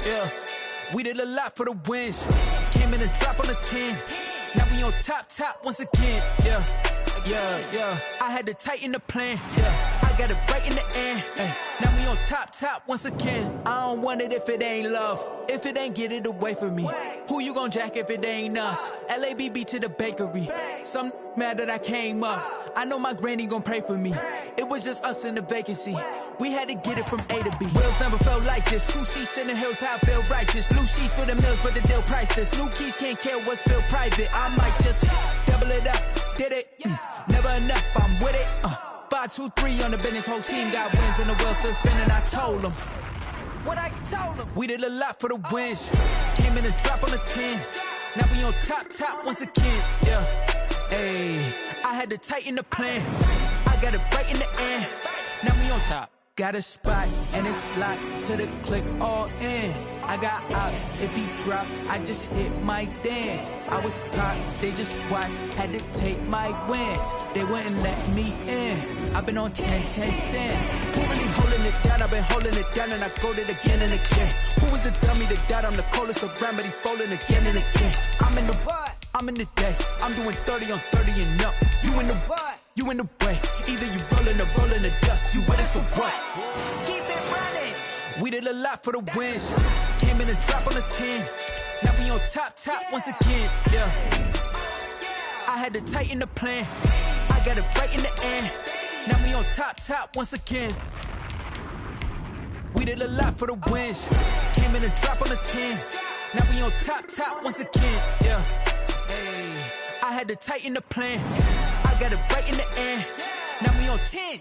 Yeah, we did a lot for the wins. Came in a drop on the 10. Now we on top once again. Yeah. I had to tighten the plan. Yeah, I got it right in the end. Now we on top once again. I don't want it if it ain't love. If it ain't, get it away from me. Who you gon' jack if it ain't us? LABB to the bakery. Some mad that I came up. I know my granny gon' pray for me. It was just us in the vacancy. We had to get it from A to B. Wheels never felt like this. 2 seats in the hills, how I feel righteous. Blue sheets for the mills, but the deal priceless. New keys can't care what's still private. I might just double it up. Did it? Never enough, I'm with it. 5, 2, 3 on the business. Whole team got wins and the wheels still spinning. I told them what I told them. We did a lot for the wins. Came in a drop on the 10. Now we on top once again. Yeah. Ayy, I had to tighten the plan. I got it right in the end. Now we on top. Got a spot and it's locked to the click all in. I got ops, if he drop, I just hit my dance. I was pop, they just watched, had to take my wins. They wouldn't let me in. I've been on 10 cents. Who really holding it down? I've been holding it down and I quote it again and again. Who was the dummy that died? I'm the coldest around, but he folding again and again. I'm in the what? I'm in the day. I'm doing 30 on 30 and up. You in the what? You in the way. Either you rolling or rolling the dust. You with it, so what? Keep it running. We did a lot for the wins. Came in a drop on the 10. Now we on top once again. Yeah. I had to tighten the plan. I got it right in the end. Now we on top once again. We did a lot for the wins. Came in a drop on the 10. Now we on top once again. Yeah. Hey, I had to tighten the plan. I got it right in the end. Now we on 10.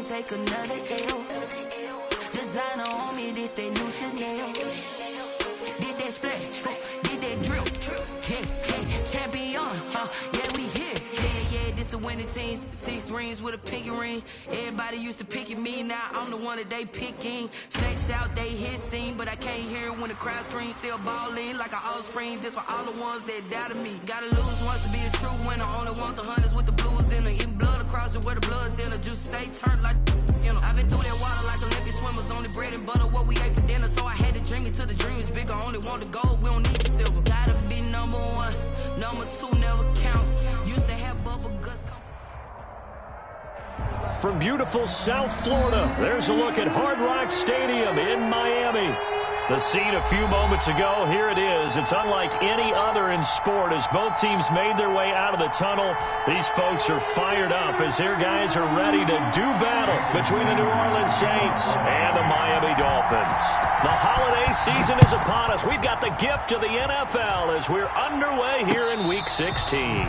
Take another L. Designer on me, this that new Chanel. Did that splash, did that drill. Yeah, champion, yeah, we here. Yeah, this the winning team. 6 rings with a pinky ring. Everybody used to pick at me, now I'm the one that they picking. Snakes out, they hit scene, but I can't hear it when the crowd screams. Still ballin' like an offspring. This for all the ones that doubted me. Gotta lose once to be a true winner. Only want the hunters with the blues in it. Eating blood across it where the blood thinner. Juice stay turned like, you know. I've been through that water like Olympic swimmers. Only bread and butter what we ate for dinner. So I had to drink it till the dream is bigger. Only want the gold, we don't need the silver. Gotta be number 1, number 2 never count. Used to have bubble guts. From beautiful South Florida, there's a look at Hard Rock Stadium in Miami. The scene a few moments ago, here it is. It's unlike any other in sport as both teams made their way out of the tunnel. These folks are fired up as their guys are ready to do battle between the New Orleans Saints and the Miami Dolphins. The holiday season is upon us. We've got the gift of the NFL as we're underway here in Week 16.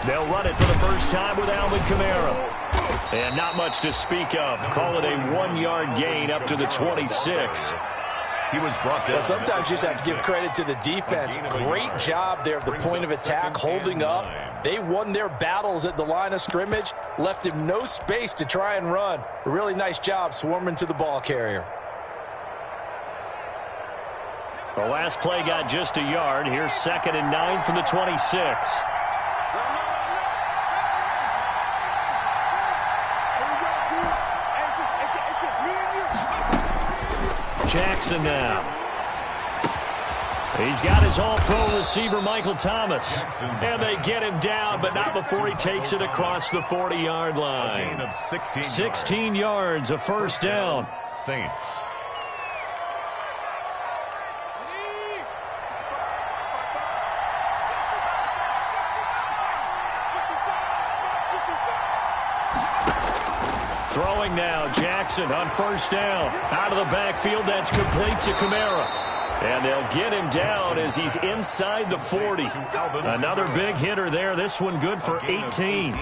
They'll run it for the first time with Alvin Kamara. And not much to speak of. Call it a 1-yard gain up to the 26. He was brought down. Well, sometimes you just have to give credit to the defense. Great job there at the point of attack, holding up. They won their battles at the line of scrimmage, left him no space to try and run. A really nice job swarming to the ball carrier. The last play got just a yard. Here's 2nd and 9 from the 26. Jackson now. He's got his all-pro receiver, Michael Thomas. And they get him down, but not before he takes it across the 40-yard line. 16 yards, a first down. Saints. Throwing now, Jackson on first down. Out of the backfield, that's complete to Kamara. And they'll get him down as he's inside the 40. Another big hitter there. This one good for 18.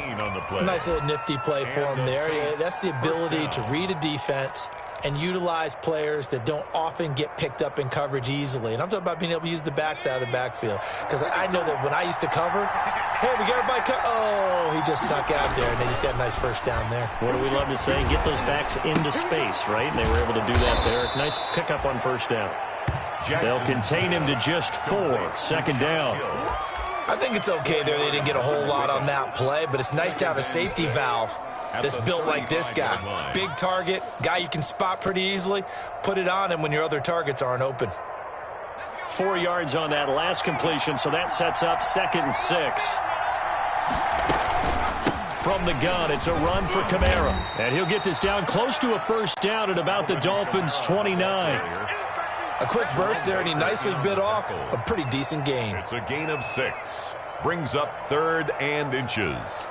Nice little nifty play for him there. Yeah, that's the ability to read a defense and utilize players that don't often get picked up in coverage easily. And I'm talking about being able to use the backs out of the backfield. Because I know that when I used to cover, hey, we got everybody oh, he just snuck out there, and they just got a nice first down there. What do we love to say? Get those backs into space, right? And they were able to do that there. Nice pickup on first down. They'll contain him to just 4. 2nd down. I think it's okay there. They didn't get a whole lot on that play, but it's nice to have a safety valve that's built like this guy. Big target, guy you can spot pretty easily. Put it on him when your other targets aren't open. 4 yards on that last completion, so that sets up 2nd and 6. From the gun, it's a run for Kamara. And he'll get this down close to a first down at about the Dolphins' 29. A quick burst there, and he nicely bit off a pretty decent gain. It's a gain of 6. Brings up 3rd and inches.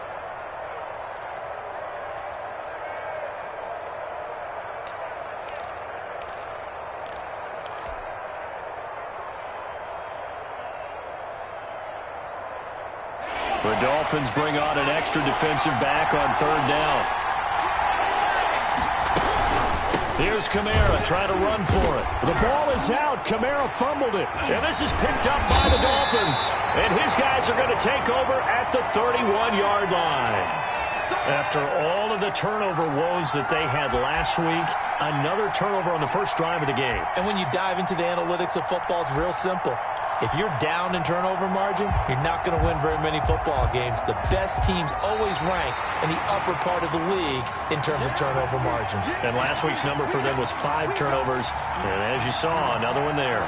The Dolphins bring on an extra defensive back on 3rd down. Here's Kamara trying to run for it. The ball is out. Kamara fumbled it. And this is picked up by the Dolphins. And his guys are going to take over at the 31-yard line. After all of the turnover woes that they had last week, another turnover on the first drive of the game. And when you dive into the analytics of football, it's real simple. If you're down in turnover margin, you're not going to win very many football games. The best teams always rank in the upper part of the league in terms of turnover margin. And last week's number for them was 5 turnovers. And as you saw, another one there.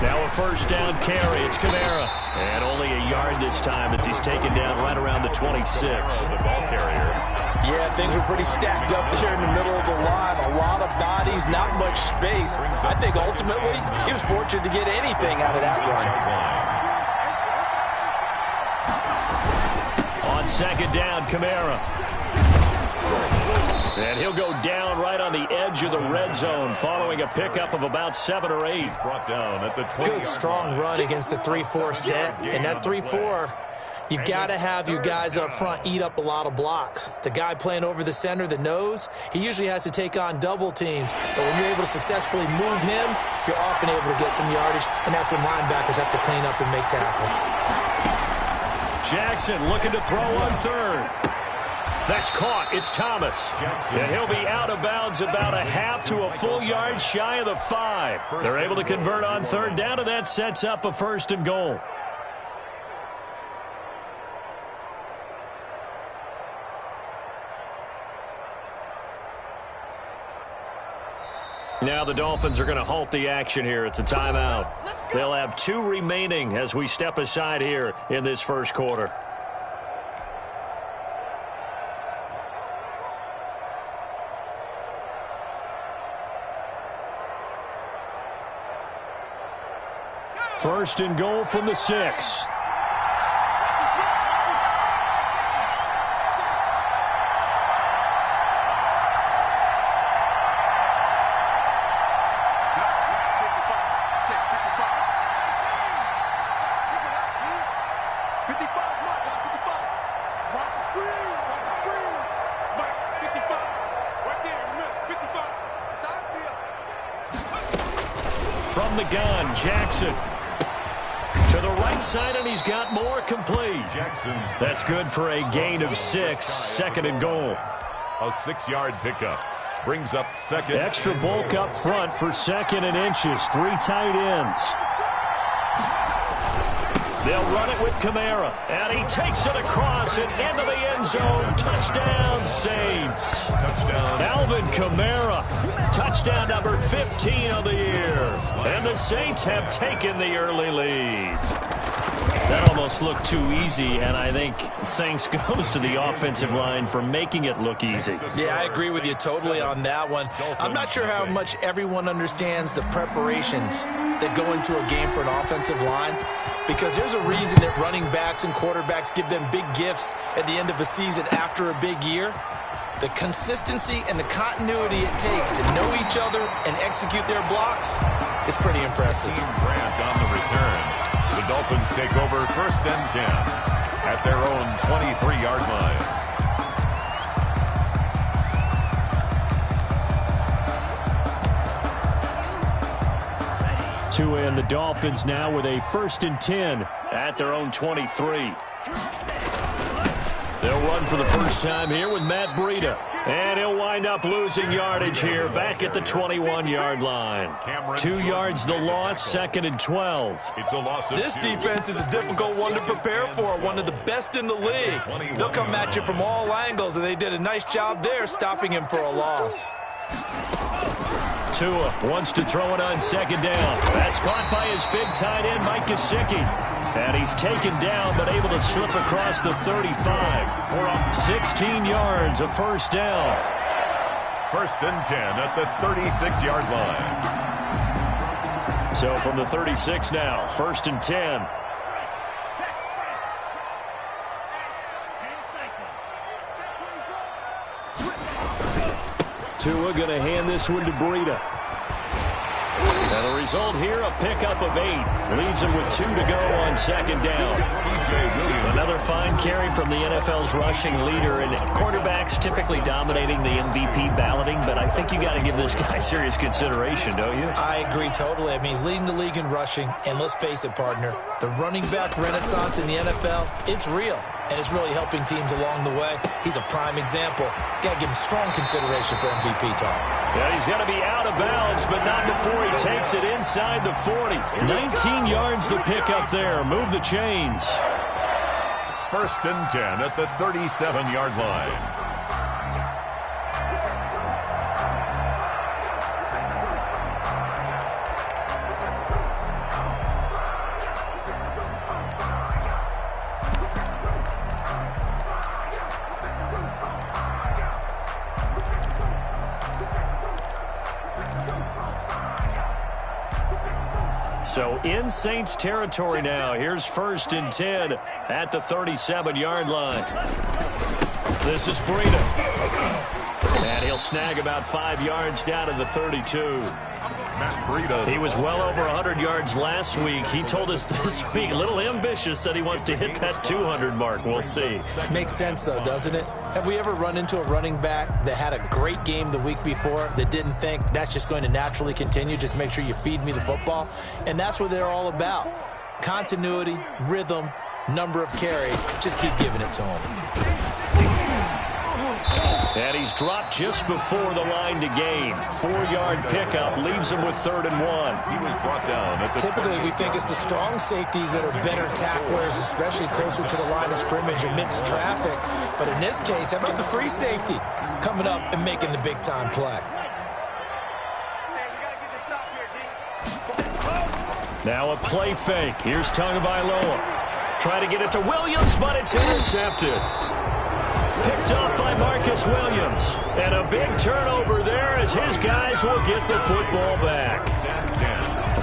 Now a first down carry. It's Kamara. And only a yard this time as he's taken down right around the 26. The ball carrier. Yeah, things were pretty stacked up there in the middle of the line. A lot of bodies, not much space. I think ultimately he was fortunate to get anything out of that run. On 2nd down, Kamara. And he'll go down right on the edge of the red zone following a pickup of about 7 or 8. Brought down at the 20. Good, strong run against the 3-4 set. And that 3-4, you got to have your guys up front eat up a lot of blocks. The guy playing over the center, the nose, he usually has to take on double teams. But when you're able to successfully move him, you're often able to get some yardage. And that's when linebackers have to clean up and make tackles. Jackson looking to throw on 3rd. That's caught. It's Thomas. And he'll be out of bounds about a half to a full yard shy of the 5. They're able to convert on 3rd down, and that sets up a 1st and goal. Now the Dolphins are going to halt the action here. It's a timeout. They'll have 2 remaining as we step aside here in this first quarter. First and goal from the 6. From the gun, Jackson. To the right side, and he's got more complete. That's good for a gain of 6. Second and goal. A 6-yard pickup. Brings up second. Extra bulk up front for second and inches. 3 tight ends. They'll run it with Kamara. And he takes it across and into the end zone. Touchdown, Saints. Touchdown. Alvin Kamara. Touchdown number 15 of the year. And the Saints have taken the early lead. That almost looked too easy, and I think thanks goes to the offensive line for making it look easy. Yeah, I agree with you totally on that one. I'm not sure how much everyone understands the preparations that go into a game for an offensive line, because there's a reason that running backs and quarterbacks give them big gifts at the end of a season after a big year. The consistency and the continuity it takes to know each other and execute their blocks is pretty impressive. Grant on the return. The Dolphins take over first and 10 at their own 23-yard line. Tua and the Dolphins now with a first and 10 at their own 23. They'll run for the first time here with Matt Breida. And he'll wind up losing yardage here back at the 21-yard line. 2 yards the loss, second and 12. It's a loss of This defense is a difficult one to prepare for, one of the best in the league. They'll come at you from all angles, and they did a nice job there stopping him for a loss. Tua wants to throw it on second down. That's caught by his big tight end, Mike Gesicki. And he's taken down, but able to slip across the 35. We're up 16 yards, a first down. First and 10 at the 36-yard line. So from the 36 now, first and 10. Tua going to hand this one to Breida. And the result here, a pickup of 8. Leaves him with 2 to go on second down. Another fine carry from the NFL's rushing leader. And quarterbacks typically dominating the MVP balloting, but I think you got to give this guy serious consideration, don't you? I agree totally. I mean, he's leading the league in rushing. And let's face it, partner, the running back renaissance in the NFL, it's real. And it's really helping teams along the way. He's a prime example. Got to give him strong consideration for MVP talk. Yeah, he's got to be out of bounds, but not before he takes it inside the 40. 19 yards the pickup there. Move the chains. First and 10 at the 37-yard line. So in Saints territory now. Here's first and 10 at the 37-yard line. This is Breida. And he'll snag about 5 yards down to the 32. Matt Breida. He was well over 100 yards last week. He told us this week, a little ambitious, said he wants to hit that 200 mark. We'll see. Makes sense, though, doesn't it? Have we ever run into a running back that had a great game the week before that didn't think that's just going to naturally continue? Just make sure you feed me the football. And that's what they're all about. Continuity, rhythm, number of carries. Just keep giving it to him. And he's dropped just before the line to gain. 4-yard pickup leaves him with 3rd and 1. He was brought down at the Typically, we think it's the strong safeties that are better tacklers, especially closer to the line of scrimmage amidst traffic. But in this case, how about the free safety coming up and making the big-time play? Now a play fake. Here's Tagovailoa. Try to get it to Williams, but it's intercepted. Picked up by Marcus Williams. And a big turnover there as his guys will get the football back.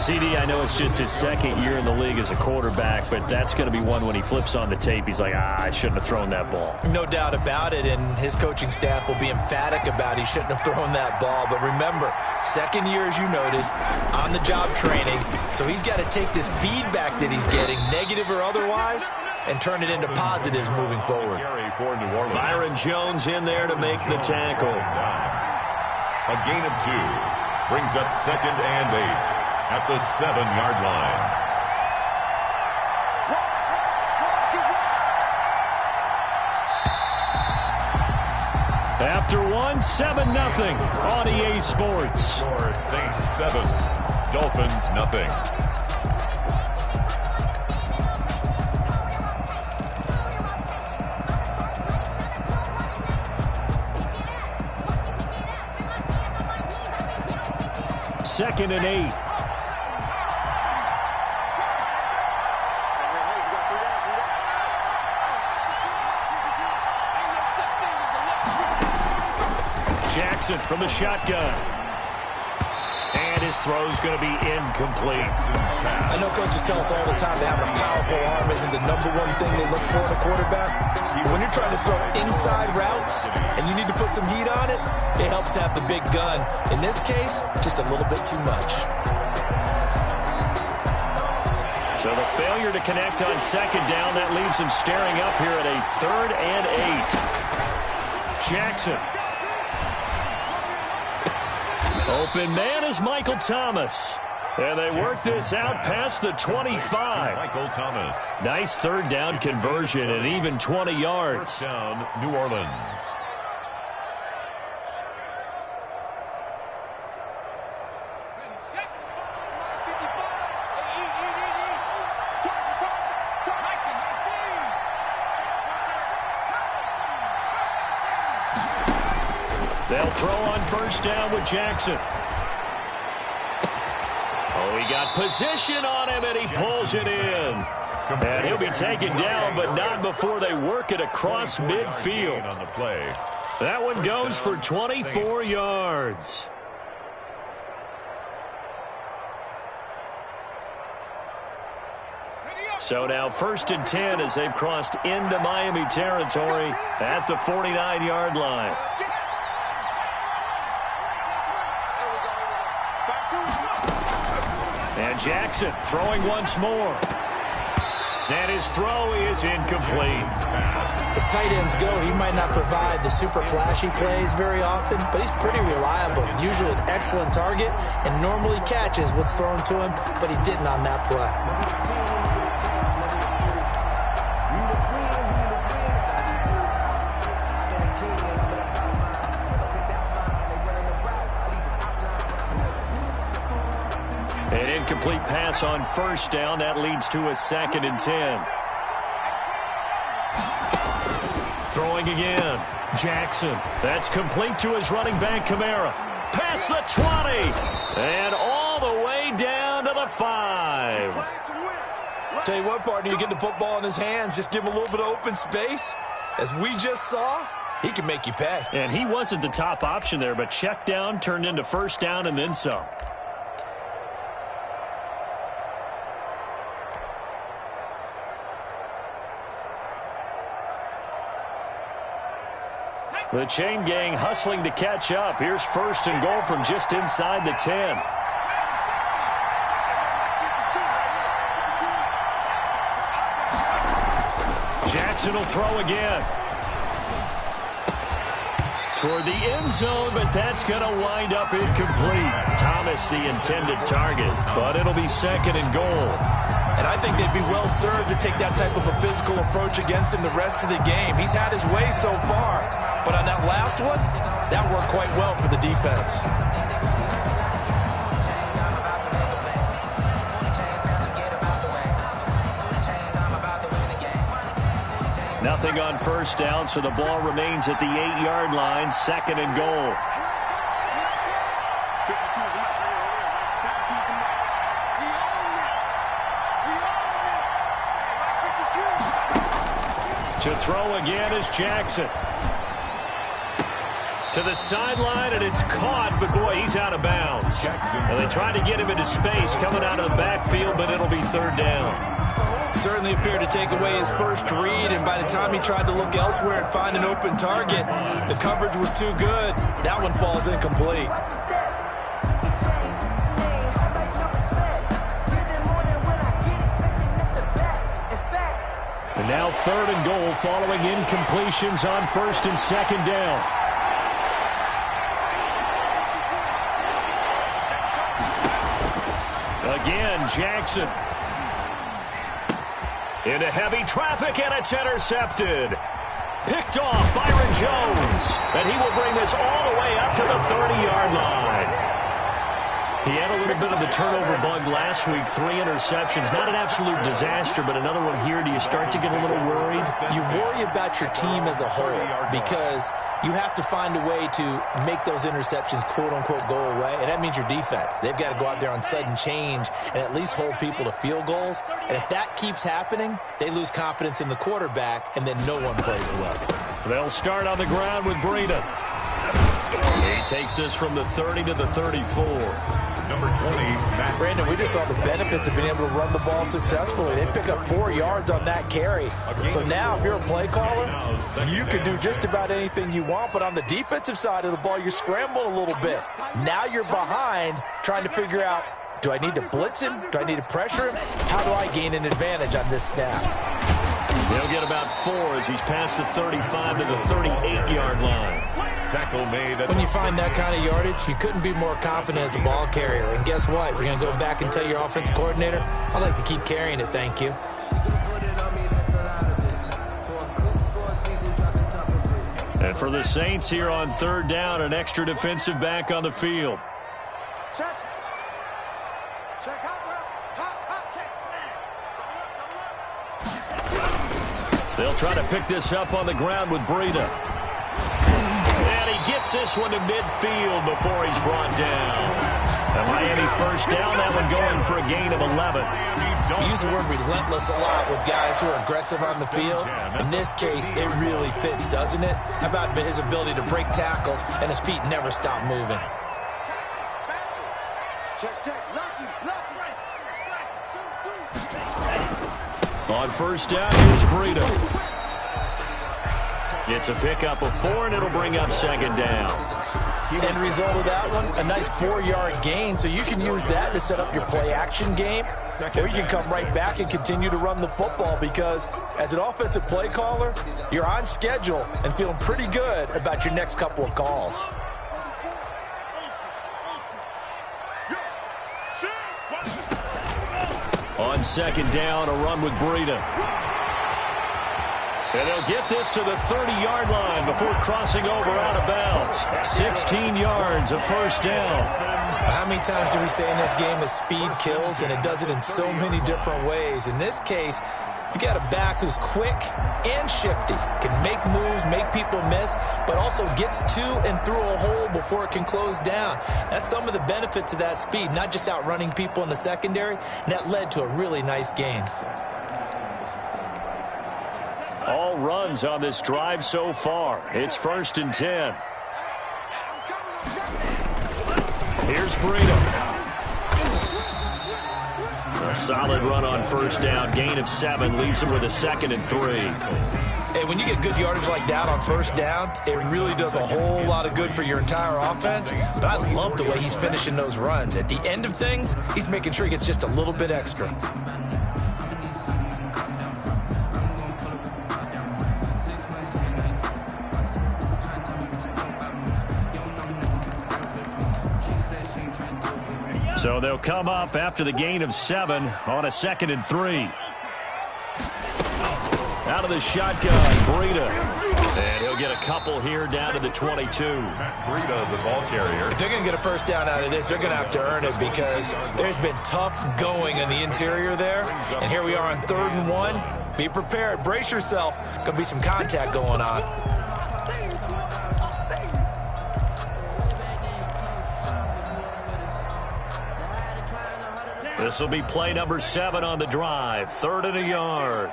CD, I know it's just his second year in the league as a quarterback, but that's going to be one when he flips on the tape. He's like, I shouldn't have thrown that ball. No doubt about it, and his coaching staff will be emphatic about he shouldn't have thrown that ball. But remember, second year, as you noted, on-the-job training, so he's got to take this feedback that he's getting, negative or otherwise, and turn it into positives moving forward. Byron Jones in there to make the tackle. A gain of 2 brings up 2nd and 8 at the 7-yard line. After 1, 7-0 on EA Sports. Score Saints 7, Dolphins nothing. Second and 8. Jackson from the shotgun. And his throw's going to be incomplete. I know coaches tell us all the time that having a powerful arm isn't the number one thing they look for in a quarterback. But when you're trying to throw inside routes and you need to put some heat on it, it helps have the big gun. In this case, just a little bit too much. So the failure to connect on second down, that leaves him staring up here at a 3rd and 8. Jackson. Open man is Michael Thomas. And they work this out past the 25. Michael Thomas. Nice 3rd down conversion and even 20 yards. 4th down, New Orleans. They'll throw on 1st down with Jackson. Oh, he got position on him, and he pulls it in. And he'll be taken down, but not before they work it across midfield. On the play. That one goes for 24 yards. So now 1st and 10 as they've crossed into Miami territory at the 49-yard line. And Jackson throwing once more. And his throw is incomplete. As tight ends go, he might not provide the super flashy plays very often, but he's pretty reliable. Usually an excellent target and normally catches what's thrown to him, but he didn't on that play. An incomplete pass on 1st down. That leads to a 2nd and 10. Throwing again. Jackson. That's complete to his running back, Kamara. Past the 20. And all the way down to the 5. Tell you what, partner, you get the football in his hands, just give him a little bit of open space. As we just saw, he can make you pay. And he wasn't the top option there, but check down turned into 1st down and then some. The chain gang hustling to catch up. Here's 1st and goal from just inside the 10. Jackson will throw again. Toward the end zone, but that's going to wind up incomplete. Thomas the intended target, but it'll be 2nd and goal. And I think they'd be well served to take that type of a physical approach against him the rest of the game. He's had his way so far, but on that last one, that worked quite well for the defense. Nothing on 1st down, so the ball remains at the 8-yard line, 2nd and goal. To throw again is Jackson. To the sideline, and it's caught, but boy, he's out of bounds. And they tried to get him into space coming out of the backfield, but it'll be third down. Certainly appeared to take away his first read, and by the time he tried to look elsewhere and find an open target, the coverage was too good. That one falls incomplete. And now third and goal following incompletions on first and second down. Again, Jackson. Into heavy traffic, and it's intercepted. Picked off Byron Jones. And he will bring this all the way up to the 30-yard line. He had a little bit of the turnover bug last week, 3 interceptions. Not an absolute disaster, but another one here. Do you start to get a little worried? You worry about your team as a whole because you have to find a way to make those interceptions, quote-unquote, go away, and that means your defense. They've got to go out there on sudden change and at least hold people to field goals. And if that keeps happening, they lose confidence in the quarterback, and then no one plays well. They'll start on the ground with Breida. He takes this from the 30 to the 34. Number 20, Matt. Brandon, we just saw the benefits of being able to run the ball successfully. They pick up 4 yards on that carry. So now if you're a play caller, you can do just about anything you want. But on the defensive side of the ball, you're scrambling a little bit. Now you're behind trying to figure out, do I need to blitz him? Do I need to pressure him? How do I gain an advantage on this snap? He'll get about 4 as he's past the 35 to the 38-yard line. Tackle made. When you find that kind of yardage, you couldn't be more confident as a ball carrier. And guess what? You're going to go back and tell your offensive coordinator, I'd like to keep carrying it, thank you. And for the Saints here on third down, an extra defensive back on the field. They'll try to pick this up on the ground with Breida. And he gets this one to midfield before he's brought down. And Miami first down, that one going for a gain of 11. We use the word relentless a lot with guys who are aggressive on the field. In this case, it really fits, doesn't it? How about his ability to break tackles and his feet never stop moving? On first down, here's Breida. It's a pickup of 4, and it'll bring up second down. End result of that one, a nice 4-yard gain, so you can use that to set up your play-action game, or you can come right back and continue to run the football because as an offensive play caller, you're on schedule and feeling pretty good about your next couple of calls. On second down, a run with Breida. And they'll get this to the 30-yard line before crossing over out of bounds. 16 yards of first down. How many times do we say in this game that speed kills, and it does it in so many different ways? In this case, you got a back who's quick and shifty, can make moves, make people miss, but also gets to and through a hole before it can close down. That's some of the benefits of that speed, not just outrunning people in the secondary, and that led to a really nice gain. All runs on this drive so far. It's first and 10. Here's Breida. A solid run on first down. Gain of 7 leaves him with a 2nd and 3. Hey, when you get good yardage like that on first down, it really does a whole lot of good for your entire offense. But I love the way he's finishing those runs. At the end of things, he's making sure he gets just a little bit extra. So they'll come up after the gain of 7 on a 2nd and 3. Out of the shotgun, Breida. And he'll get a couple here down to the 22. Breida, the ball carrier. If they're going to get a first down out of this, they're going to have to earn it because there's been tough going in the interior there. And here we are on 3rd and 1. Be prepared. Brace yourself. Going to be some contact going on. This will be play number 7 on the drive. 3rd and a yard.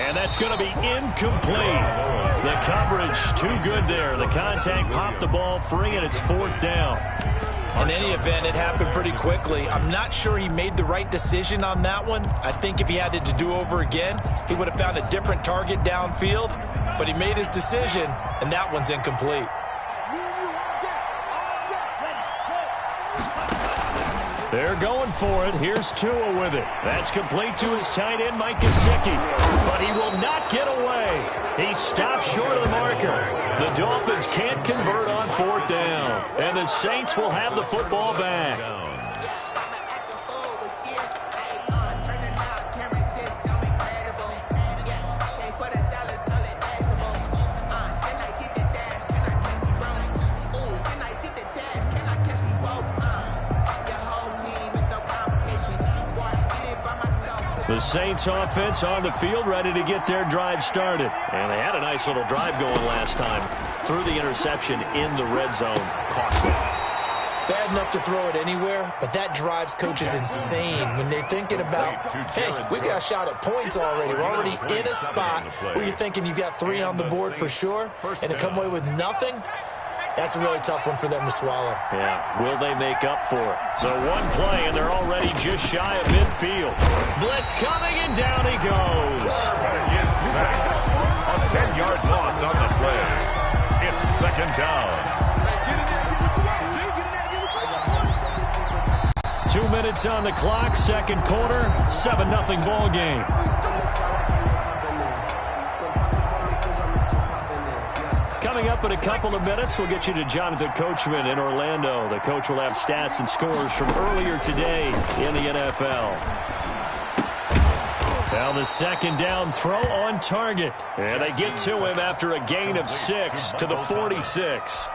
And that's going to be incomplete. The coverage too good there. The contact popped the ball free, and it's 4th down. In any event, it happened pretty quickly. I'm not sure he made the right decision on that one. I think if he had it to do over again, he would have found a different target downfield. But he made his decision, and that one's incomplete. They're going for it. Here's Tua with it. That's complete to his tight end, Mike Gesicki. But he will not get away. He stopped short of the marker. The Dolphins can't convert on 4th down. And the Saints will have the football back. The Saints offense on the field, ready to get their drive started. And they had a nice little drive going last time. Threw the interception in the red zone. Costly. Bad enough to throw it anywhere, but that drives coaches insane when they're thinking about, hey, we got a shot at points already. We're already in a spot where you're thinking you got 3 on the board for sure, and to come away with nothing. That's a really tough one for them to swallow. Yeah, will they make up for it? So one play, and they're already just shy of midfield. Blitz coming, and down he goes. A 10-yard loss on the play. It's 2nd down. 2 minutes on the clock, 2nd quarter, 7-0 ball game. Coming up in a couple of minutes, we'll get you to Jonathan Coachman in Orlando. The coach will have stats and scores from earlier today in the NFL. Now the 2nd down throw on target. And they get to him after a gain of 6 to the 46.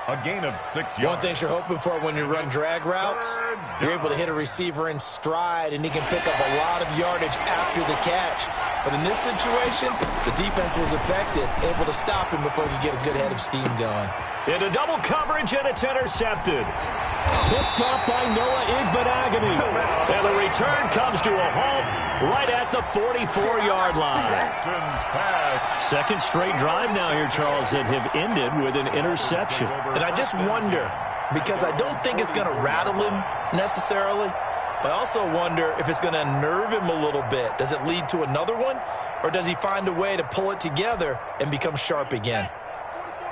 A gain of 6 yards. One thing you're hoping for when you run drag routes, you're able to hit a receiver in stride, and he can pick up a lot of yardage after the catch. But in this situation, the defense was effective, able to stop him before he could get a good head of steam going. Into double coverage, and it's intercepted. Picked off by Noah Igbenogany. And the return comes to a halt right at the 44-yard line. 2nd straight drive now here, Charles, that have ended with an interception. And I just wonder, because I don't think it's going to rattle him necessarily, but I also wonder if it's going to unnerve him a little bit. Does it lead to another one, or does he find a way to pull it together and become sharp again?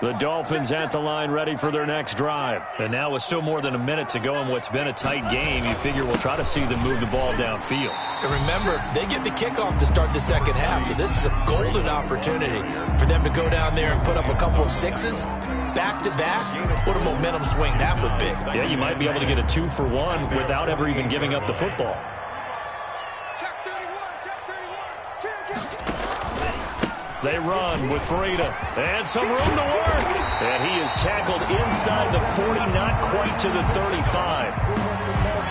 The Dolphins at the line ready for their next drive. And now with still more than a minute to go in what's been a tight game, you figure we'll try to see them move the ball downfield. And remember, they get the kickoff to start the 2nd half, so this is a golden opportunity for them to go down there and put up a couple of 6s back-to-back. What a momentum swing that would be. Yeah, you might be able to get a 2-for-1 without ever even giving up the football. They run with Breida, and some room to work. And he is tackled inside the 40, not quite to the 35.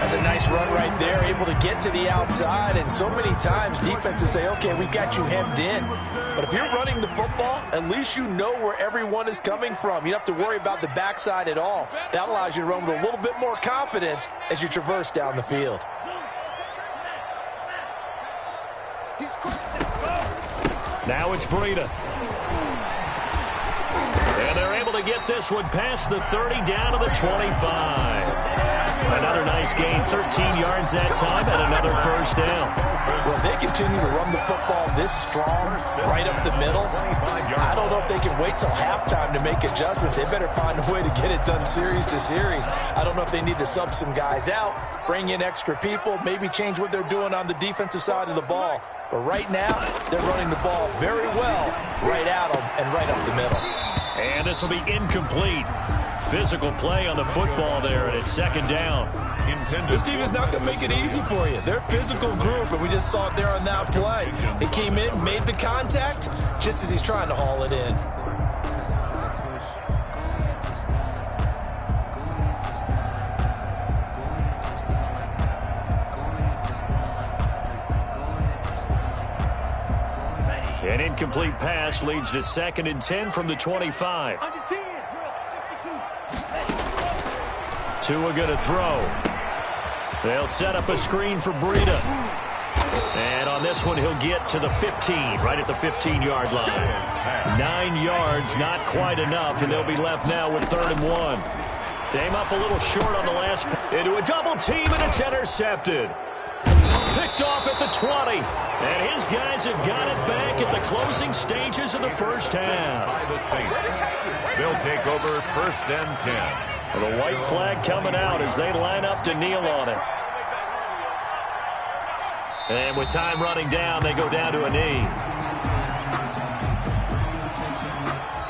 That's a nice run right there, able to get to the outside. And so many times defenses say, okay, we've got you hemmed in. But if you're running the football, at least you know where everyone is coming from. You don't have to worry about the backside at all. That allows you to run with a little bit more confidence as you traverse down the field. Now it's Breida. And they're able to get this one past the 30 down to the 25. Another nice gain, 13 yards that time, and another 1st down. Well, if they continue to run the football this strong, right up the middle, I don't know if they can wait till halftime to make adjustments. They better find a way to get it done series to series. I don't know if they need to sub some guys out, bring in extra people, maybe change what they're doing on the defensive side of the ball. But right now, they're running the ball very well right at them and right up the middle. And this will be incomplete. Physical play on the football there, and it's 2nd down. This team is not going to make it easy for you. They're a physical group, and we just saw it there on that play. They came in, made the contact, just as he's trying to haul it in. An incomplete pass leads to 2nd and 10 from the 25. Tua going to throw. They'll set up a screen for Breida. And on On this one, he'll get to the 15, right at the 15-yard line. 9 yards, not quite enough, and they'll be left now with 3rd and 1. Came up a little short on the last. Into a double team, and it's intercepted. Picked off at the 20. And his guys have got it back at the closing stages of the first half. By the Saints. They'll take over 1st and 10. Well, the white flag coming out as they line up to kneel on it. And with time running down, they go down to a knee.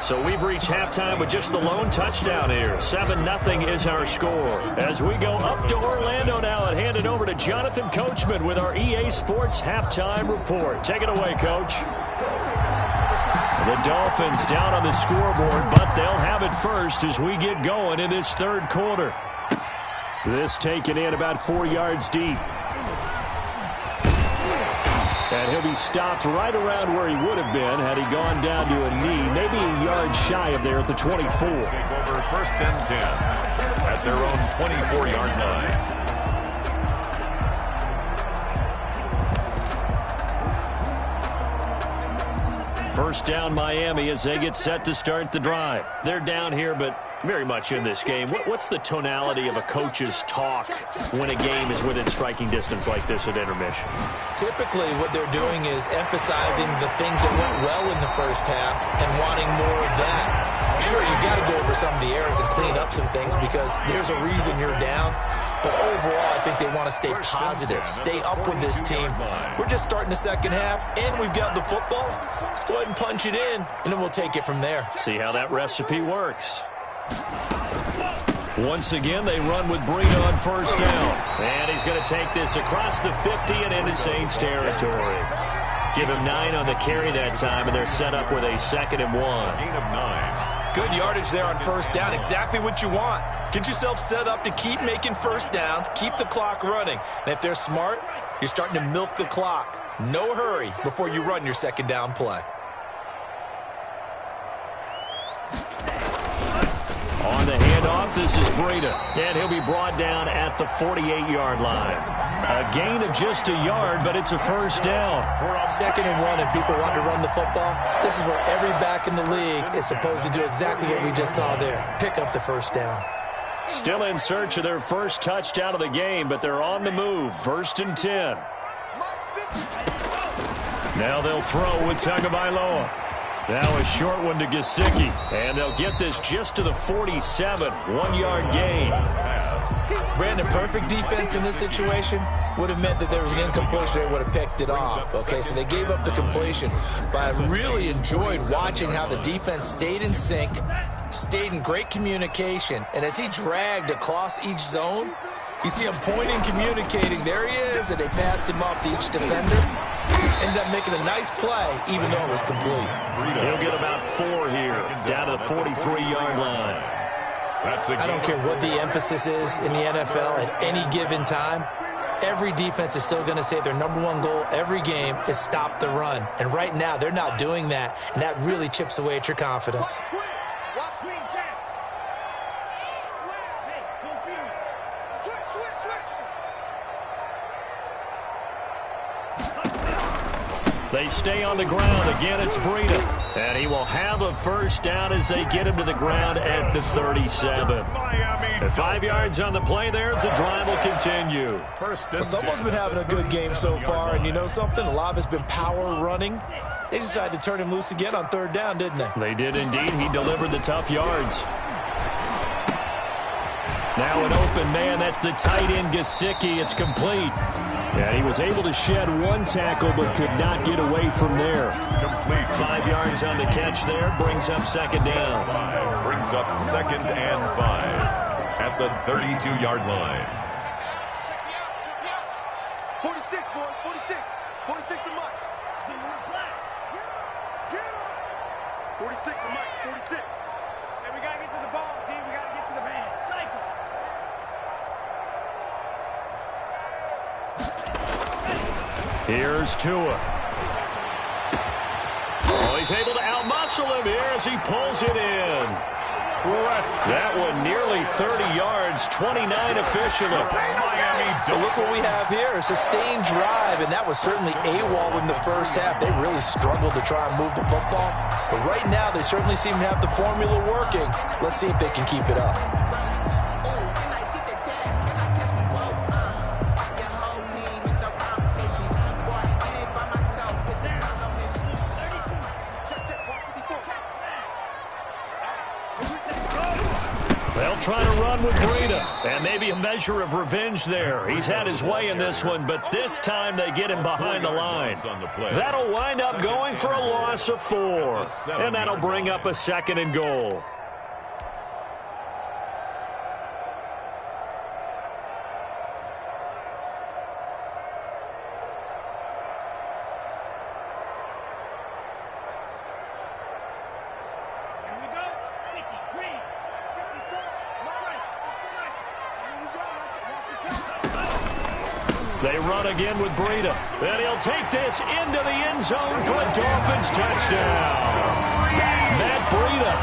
So we've reached halftime with just the lone touchdown here. 7-0 is our score. As we go up to Orlando now and hand it over to Jonathan Coachman with our EA Sports Halftime Report. Take it away, Coach. The Dolphins down on the scoreboard, but they'll have it first as we get going in this 3rd quarter. This taken in about 4 yards deep. And he'll be stopped right around where he would have been had he gone down to a knee, maybe a yard shy of there at the 24. Take over 1st and 10 at their own 24-yard line. First down Miami as they get set to start the drive. They're down here, but very much in this game. What's the tonality of a coach's talk when a game is within striking distance like this at intermission? Typically, what they're doing is emphasizing the things that went well in the first half and wanting more of that. Sure, you've got to go over some of the errors and clean up some things because there's a reason you're down. But overall, I think they want to stay positive, stay up with this team. We're just starting the second half, and we've got the football. Let's go ahead and punch it in, and then we'll take it from there. See how that recipe works. Once again, they run with Breida on first down. And he's going to take this across the 50 and into Saints territory. Give him 9 on the carry that time, and they're set up with a 2nd and 1. Gain of 9. Good yardage there on first down. Exactly what you want. Get yourself set up to keep making first downs, keep the clock running. And if they're smart, you're starting to milk the clock. No hurry before you run your 2nd down play. On the handoff, this is Breida. And he'll be brought down at the 48-yard line. A gain of just a yard, but it's a first down. 2nd and 1, and people want to run the football. This is where every back in the league is supposed to do exactly what we just saw there. Pick up the first down. Still in search of their first touchdown of the game, but they're on the move. 1st and 10. Now they'll throw with Tagovailoa. Now a short one to Gesicki. And they'll get this just to the 47. 1-yard gain. Brandon, perfect defense in this situation would have meant that there was an incompletion. They would have picked it off. Okay, so they gave up the completion. But I really enjoyed watching how the defense stayed in sync, stayed in great communication. And as he dragged across each zone, you see him pointing, communicating. There he is, and they passed him off to each defender. Ended up making a nice play, even though it was complete. He'll get about 4 here, down to the 43-yard line. I don't care what the emphasis is in the NFL at any given time. Every defense is still going to say their #1 goal every game is stop the run. And right now, they're not doing that, and that really chips away at your confidence. They stay on the ground. Again, it's Breida. And he will have a first down as they get him to the ground at the 37. And 5 yards on the play there as the drive will continue. Well, someone's been having a good game so far, and you know something? A lot of it's been power running. They decided to turn him loose again on 3rd down, didn't they? They did indeed. He delivered the tough yards. Now an open man. That's the tight end, Gesicki. It's complete. And he was able to shed 1 tackle but could not get away from there. Complete. 5 yards on the catch there. Brings up 2nd down. Brings up 2nd and 5 at the 32-yard line. 46, boy, 46. 46 to Mike. 46 to Mike, 46. And we got to get to the ball, team. We got to get to the man. Cycle. Here's Tua. Oh, he's able to outmuscle him here as he pulls it in. That one nearly 30 yards, 29 officially. But look what we have here, a sustained drive, and that was certainly AWOL in the first half. They really struggled to try and move the football, but right now they certainly seem to have the formula working. Let's see if they can keep it up. They'll try to run with Breida, and maybe a measure of revenge there. He's had his way in this one, but this time they get him behind the line. That'll wind up going for a loss of 4, and that'll bring up a 2nd and goal. They run again with Breida, and he'll take this into the end zone for a Dolphins touchdown. Matt Breida,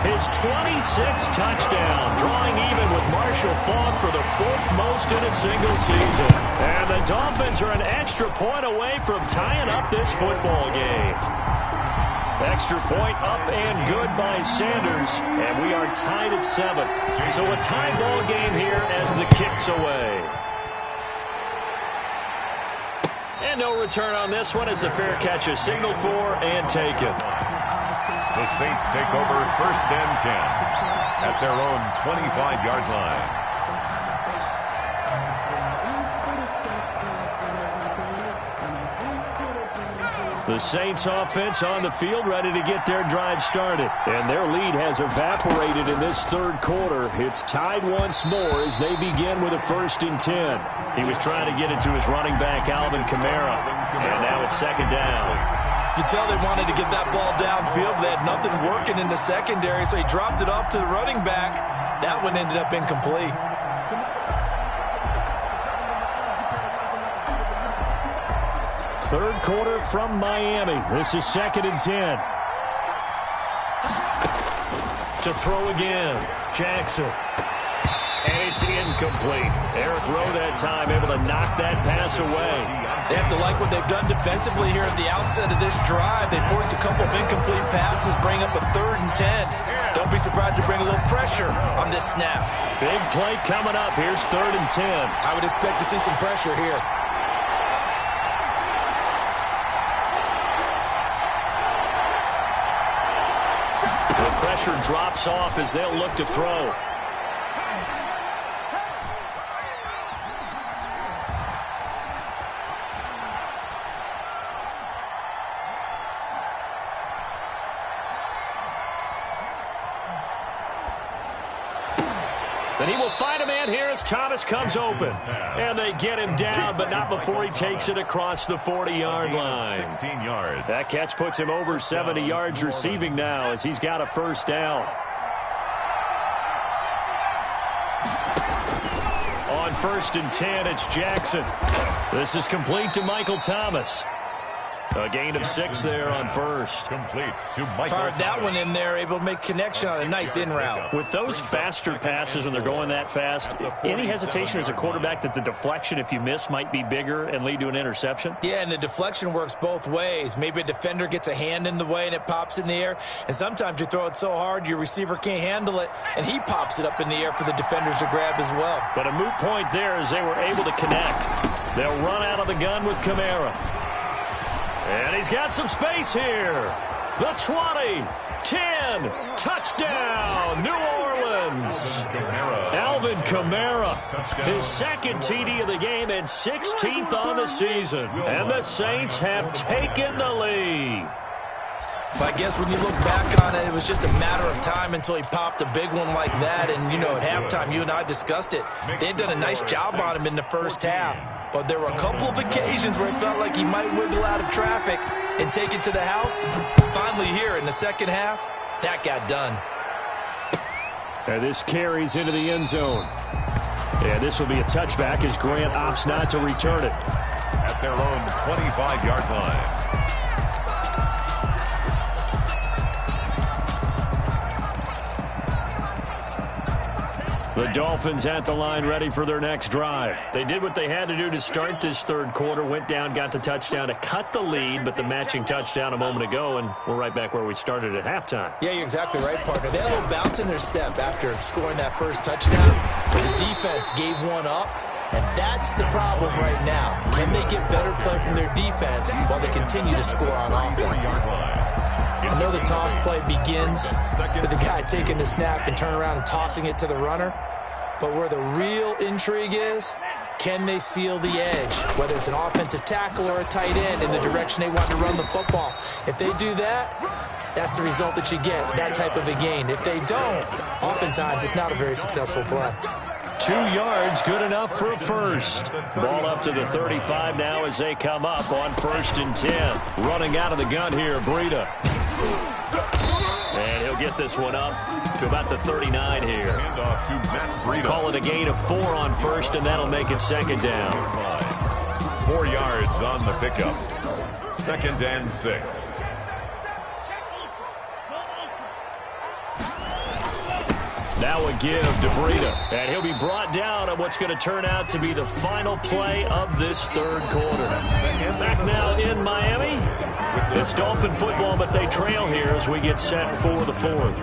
his 26th touchdown, drawing even with Marshall Faulk for the 4th most in a single season. And the Dolphins are an extra point away from tying up this football game. Extra point up and good by Sanders, and we are tied at 7. So a tie ball game here as the kick's away. And no return on this one as the fair catch is signaled for and taken. The Saints take over 1st and 10 at their own 25-yard line. The Saints offense on the field ready to get their drive started. And their lead has evaporated in this 3rd quarter. It's tied once more as they begin with a 1st and 10. He was trying to get it to his running back, Alvin Kamara. And now it's 2nd down. You tell they wanted to get that ball downfield, but they had nothing working in the secondary, so he dropped it off to the running back. That one ended up incomplete. Third quarter from Miami. This is 2nd and 10. To throw again. Jackson. And it's incomplete. Eric Rowe that time able to knock that pass away. They have to like what they've done defensively here at the outset of this drive. They forced a couple of incomplete passes, bring up a 3rd and 10. Don't be surprised to bring a little pressure on this snap. Big play coming up. Here's 3rd and 10. I would expect to see some pressure here. The pressure drops off as they'll look to throw. And he will find a man here as Thomas comes open. And they get him down, but not before he takes it across the 40-yard line. 16 yards. That catch puts him over 70 yards receiving now as he's got a 1st down. On 1st and 10, it's Jackson. This is complete to Michael Thomas. A gain of 6 there on 1st. Complete to Michael Fired that Thomas. one in there, able to make connection on a nice in route. With those faster passes when they're going that fast, any hesitation as a quarterback that the deflection, if you miss, might be bigger and lead to an interception? Yeah, and the deflection works both ways. Maybe a defender gets a hand in the way and it pops in the air. And sometimes you throw it so hard your receiver can't handle it, and he pops it up in the air for the defenders to grab as well. But a moot point there as they were able to connect. They'll run out of the gun with Kamara. And he's got some space here. The 20, 10, touchdown, New Orleans. Alvin Kamara, his 2nd TD of the game and 16th on the season. And the Saints have taken the lead. But I guess when you look back on it, it was just a matter of time until he popped a big one like that. And, you know, at halftime, you and I discussed it. They had done a nice job on him in the first half. But there were a couple of occasions where it felt like he might wiggle out of traffic and take it to the house. Finally here in the second half, that got done. And this carries into the end zone. And this will be a touchback as Grant opts not to return it. At their own 25-yard line. Dolphins at the line ready for their next drive. They did what they had to do to start this third quarter, went down, got the touchdown to cut the lead, but the matching touchdown a moment ago, and we're right back where we started at halftime. Yeah, you're exactly right, partner. They had a little bounce in their step after scoring that first touchdown, but the defense gave one up, and that's the problem right now. Can they get better play from their defense while they continue to score on offense? I know the toss play begins with the guy taking the snap and turn around and tossing it to the runner. But where the real intrigue is, can they seal the edge, whether it's an offensive tackle or a tight end in the direction they want to run the football? If they do that, that's the result that you get, that type of a gain. If they don't, oftentimes it's not a very successful play. 2 yards, good enough for a first. Ball up to the 35 now as they come up on 1st and 10. Running out of the gun here, Breida. And he'll get this one up to about the 39 here. Handoff to Matt Breida. Call it a gain of 4 on first, and that'll make it 2nd down. 4 yards on the pickup. 2nd and 6. Now a give to Breida, and he'll be brought down on what's going to turn out to be the final play of this third quarter. Back now in Miami. It's Dolphin football, but they trail here as we get set for the 4th.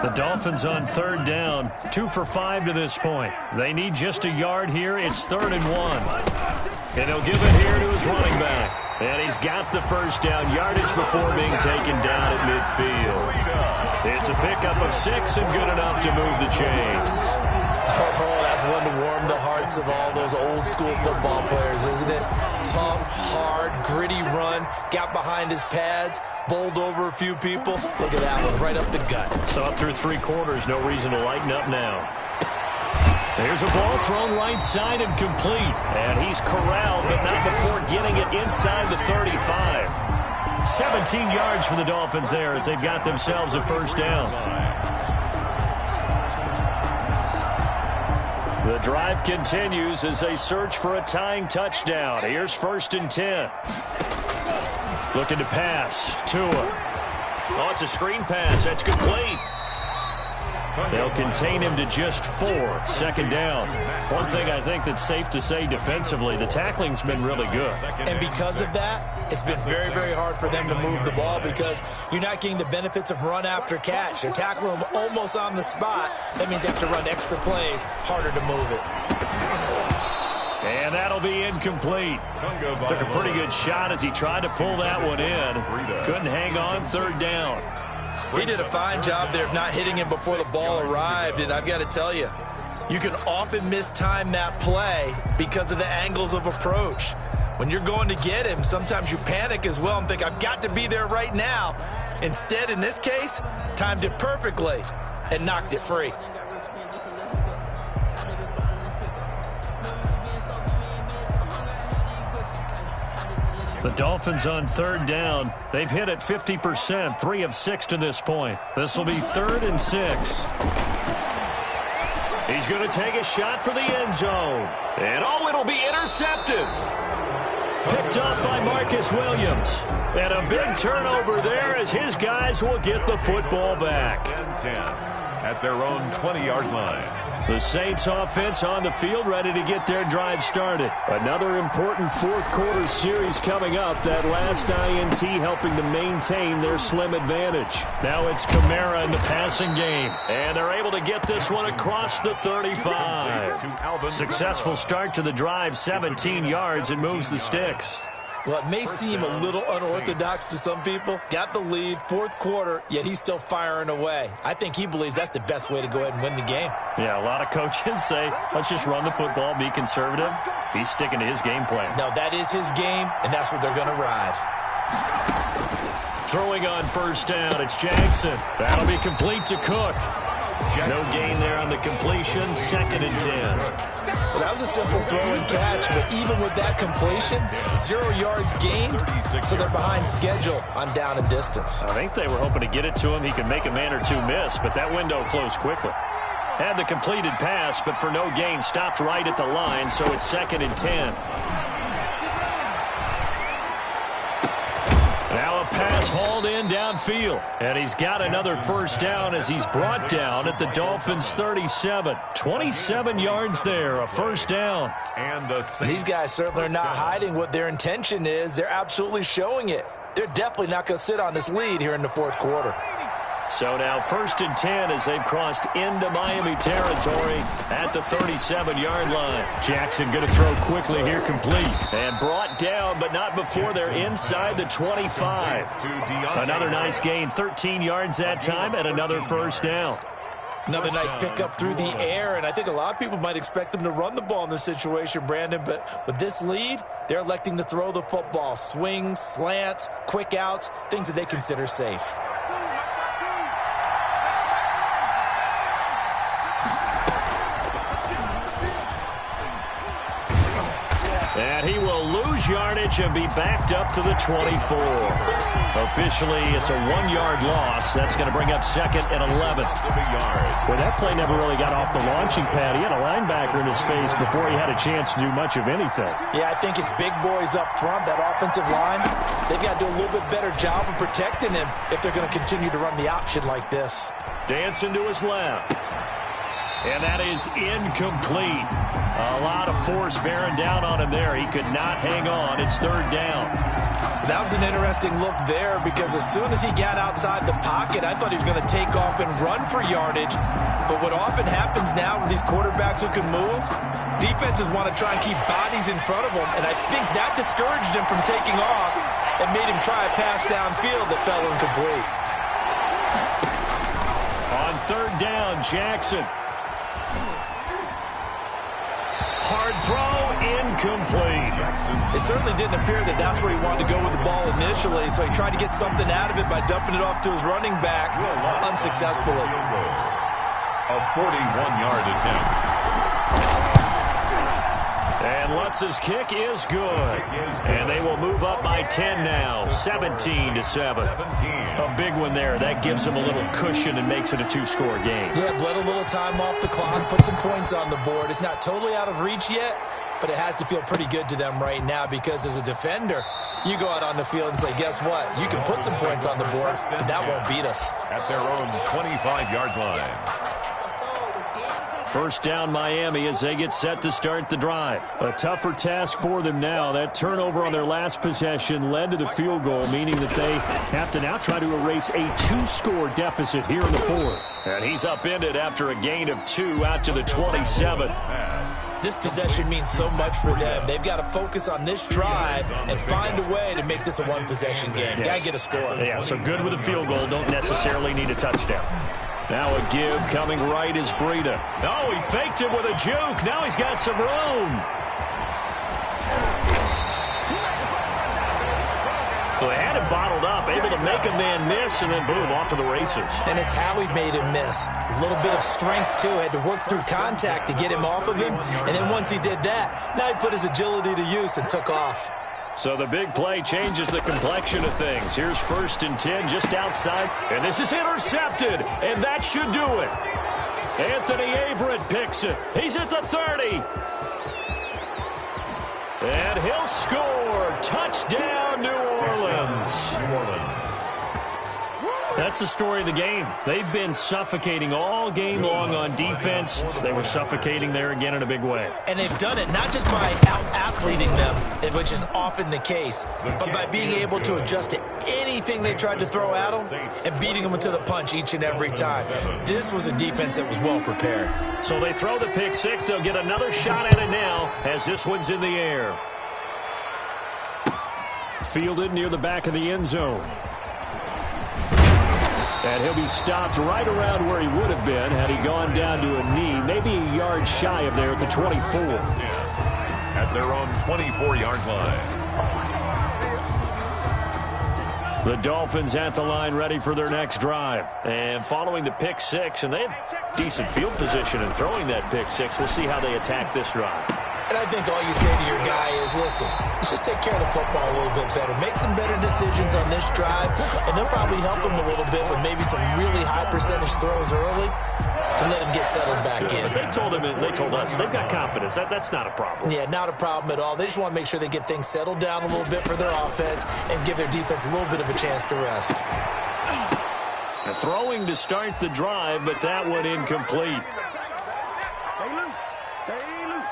The Dolphins on 3rd down, 2 for 5 to this point. They need just a yard here. It's 3rd and 1. And he'll give it here to his running back. And he's got the first down, yardage before being taken down at midfield. It's a pickup of 6 and good enough to move the chains. Oh, that's one to warm the hearts of all those old-school football players, isn't it? Tough, hard, gritty run, got behind his pads, bowled over a few people. Look at that one, right up the gut. So up through 3 quarters, no reason to lighten up now. There's a ball thrown right side and complete. And he's corralled, but not before getting it inside the 35. 17 yards for the Dolphins there as they've got themselves a first down. The drive continues as they search for a tying touchdown. Here's 1st and 10. Looking to pass. Tua. Oh, it's a screen pass. That's complete. They'll contain him to just 4. 2nd down. One thing I think that's safe to say defensively, the tackling's been really good. And because of that, it's been very, very hard for them to move the ball because you're not getting the benefits of run after catch. They're tackling them almost on the spot. That means they have to run extra plays, harder to move it. And that'll be incomplete. Took a pretty good shot as he tried to pull that one in. Couldn't hang on. 3rd down. He did a fine job there of not hitting him before the ball arrived, and I've got to tell you, you can often mistime that play because of the angles of approach. When you're going to get him, sometimes you panic as well and think, I've got to be there right now. Instead, in this case, timed it perfectly and knocked it free. The Dolphins on 3rd down. They've hit it 50%, 3 of 6 to this point. This will be 3rd and 6. He's going to take a shot for the end zone. And it'll be intercepted. Picked up by Marcus Williams. And a big turnover there as his guys will get the football back. 10 at their own 20-yard line. The Saints offense on the field, ready to get their drive started. Another important 4th quarter series coming up. That last INT helping to maintain their slim advantage. Now it's Kamara in the passing game. And they're able to get this one across the 35. Successful start to the drive, 17 yards, and moves the sticks. Well, it may seem a little unorthodox to some people. Got the lead, 4th quarter, yet he's still firing away. I think he believes that's the best way to go ahead and win the game. Yeah, a lot of coaches say, let's just run the football, be conservative. He's sticking to his game plan. No, that is his game, and that's what they're going to ride. Throwing on 1st down, it's Jackson. That'll be complete to Cook. No gain there on the completion, 2nd and 10. Well, that was a simple throw and catch, but even with that completion, 0 yards gained, so they're behind schedule on down and distance. I think they were hoping to get it to him. He could make a man or two miss, but that window closed quickly. Had the completed pass, but for no gain, stopped right at the line, so it's 2nd and 10. Now a pass hauled in downfield. And he's got another first down as he's brought down at the Dolphins' 37. 27 yards there, a first down. And these guys certainly are not hiding what their intention is. They're absolutely showing it. They're definitely not going to sit on this lead here in the fourth quarter. So now 1st and 10 as they've crossed into Miami territory at the 37-yard line. Jackson going to throw quickly here, complete. And brought down, but not before they're inside the 25. Another nice gain, 13 yards that time, and another first down. Another nice pickup through the air, and I think a lot of people might expect them to run the ball in this situation, Brandon, but with this lead, they're electing to throw the football. Swings, slants, quick outs, things that they consider safe. And he will lose yardage and be backed up to the 24. Officially, it's a 1-yard loss. That's going to bring up 2nd and 11. Well, that play never really got off the launching pad. He had a linebacker in his face before he had a chance to do much of anything. Yeah, I think his big boys up front, that offensive line, they've got to do a little bit better job of protecting him if they're going to continue to run the option like this. Dancing to his left. And that is incomplete. A lot of force bearing down on him there. He could not hang on. It's 3rd down. That was an interesting look there because as soon as he got outside the pocket, I thought he was going to take off and run for yardage. But what often happens now with these quarterbacks who can move, defenses want to try and keep bodies in front of them, and I think that discouraged him from taking off and made him try a pass downfield that fell incomplete. On 3rd down, Jackson. Hard throw, incomplete. It certainly didn't appear that that's where he wanted to go with the ball initially, so he tried to get something out of it by dumping it off to his running back unsuccessfully. A 41-yard attempt. And Lutz's kick is good. And they will move up by 10 now, 17-7. A big one there. That gives them a little cushion and makes it a 2-score game. Yeah, bled a little time off the clock, put some points on the board. It's not totally out of reach yet, but it has to feel pretty good to them right now because as a defender, you go out on the field and say, guess what? You can put some points on the board, but that won't beat us. At their own 25-yard line. 1st down Miami as they get set to start the drive. A tougher task for them now. That turnover on their last possession led to the field goal, meaning that they have to now try to erase a 2-score deficit here in the 4th. And he's upended after a gain of 2 out to the 27. This possession means so much for them. They've got to focus on this drive and find a way to make this a one-possession game. Yes. Got to get a score. Yeah, so good with a field goal. Don't necessarily need a touchdown. Now a give coming right is Breida. Oh, he faked it with a juke. Now he's got some room. So they had him bottled up, able to make a man miss, and then boom, off to the races. And it's how he made him miss. A little bit of strength, too. Had to work through contact to get him off of him. And then once he did that, now he put his agility to use and took off. So the big play changes the complexion of things. Here's 1st and 10 just outside. And this is intercepted. And that should do it. Anthony Averett picks it. He's at the 30. And he'll score. Touchdown, New Orleans. That's the story of the game. They've been suffocating all game long on defense. They were suffocating there again in a big way. And they've done it not just by out-athleting them, which is often the case, but by being able to adjust to anything they tried to throw at them and beating them into the punch each and every time. This was a defense that was well prepared. So they throw the pick 6. They'll get another shot at it now as this one's in the air. Fielded near the back of the end zone. And he'll be stopped right around where he would have been had he gone down to a knee, maybe a yard shy of there at the 24. At their own 24-yard line. The Dolphins at the line ready for their next drive. And following the pick 6, and they have decent field position in throwing that pick 6. We'll see how they attack this drive. And I think all you say to your guy is, listen, let's just take care of the football a little bit better. Make some better decisions on this drive, and they'll probably help him a little bit with maybe some really high percentage throws early. to let him get settled back in. They told us they've got confidence. That's not a problem. Yeah, not a problem at all. They just want to make sure they get things settled down a little bit for their offense and give their defense a little bit of a chance to rest. Throwing to start the drive, but that one incomplete. Stay loose. Stay loose.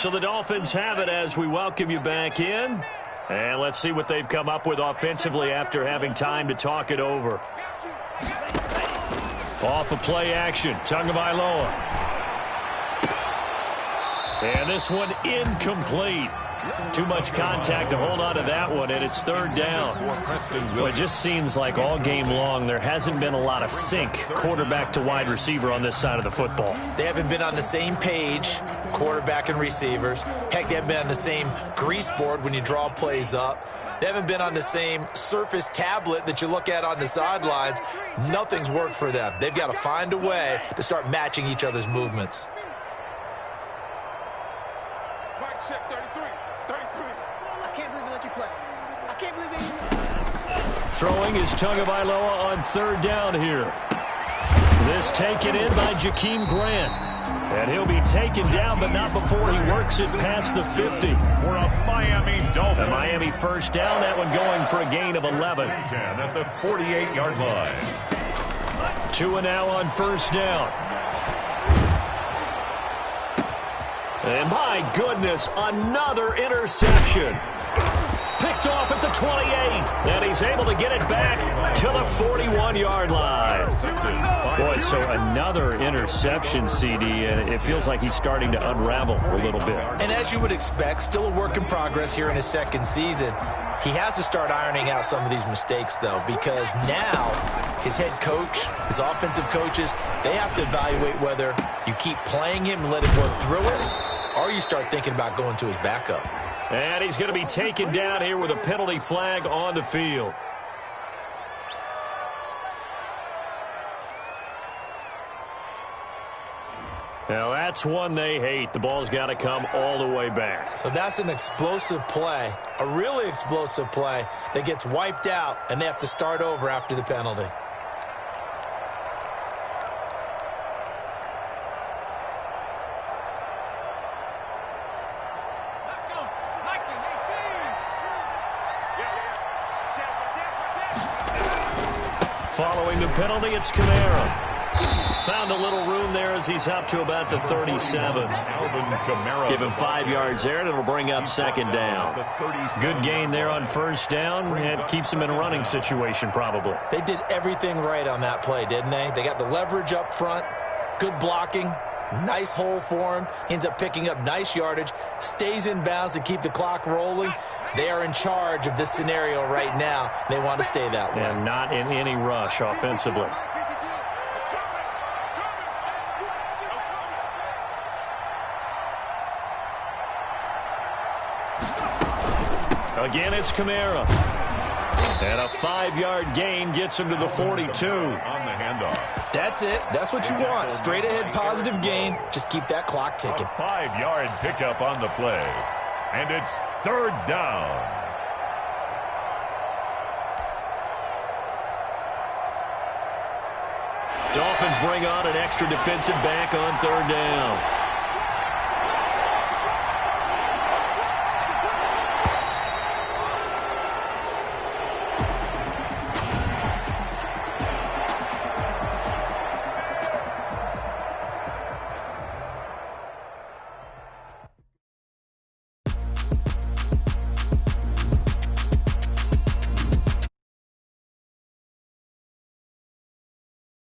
So the Dolphins have it as we welcome you back in. And let's see what they've come up with offensively after having time to talk it over. Off of play action, Tagovailoa. And this one incomplete. Too much contact to hold on to that one, and it's third down. Well, it just seems like all game long there hasn't been a lot of sync quarterback to wide receiver on this side of the football. They haven't been on the same page, quarterback and receivers. Heck, they haven't been on the same grease board when you draw plays up. They haven't been on the same Surface tablet that you look at on the sidelines. Nothing's worked for them. They've got to find a way to start matching each other's movements. Mike, check 33. 33. I can't believe they let you play. I can't believe they even... Throwing is Tagovailoa on third down here. This taken in by Jakeem Grant. And he'll be taken down, but not before he works it past the 50. For a Miami Dolphin. A Miami first down, that one going for a gain of 11. 10 at the 48-yard line. 2 and now on first down. And my goodness, another interception. Picked off at the 28, and he's able to get it back to the 41-yard line. Boy, so another interception, CD, and it feels like he's starting to unravel a little bit. And as you would expect, still a work in progress here in his second season. He has to start ironing out some of these mistakes, though, because now his head coach, his offensive coaches, they have to evaluate whether you keep playing him and let him work through it, or you start thinking about going to his backup. And he's going to be taken down here with a penalty flag on the field. Now, that's one they hate. The ball's got to come all the way back. So that's an explosive play, a really explosive play that gets wiped out, and they have to start over after the penalty. Following the penalty, it's Kamara. Found a little room there as he's up to about the 37. Give him 5 yards there, and it'll bring up second down. Good gain there on first down. It keeps him in a running situation, probably. They did everything right on that play, didn't they? They got the leverage up front, good blocking, nice hole for him. He ends up picking up nice yardage, stays in bounds to keep the clock rolling. They are in charge of this scenario right now. They want to stay that way. And not in any rush offensively. Again, it's Kamara. And a 5-yard gain gets him to the 42. On the handoff. That's it. That's what you want. Straight ahead positive gain. Just keep that clock ticking. 5-yard pickup on the play. And it's third down. Dolphins bring on an extra defensive back on third down.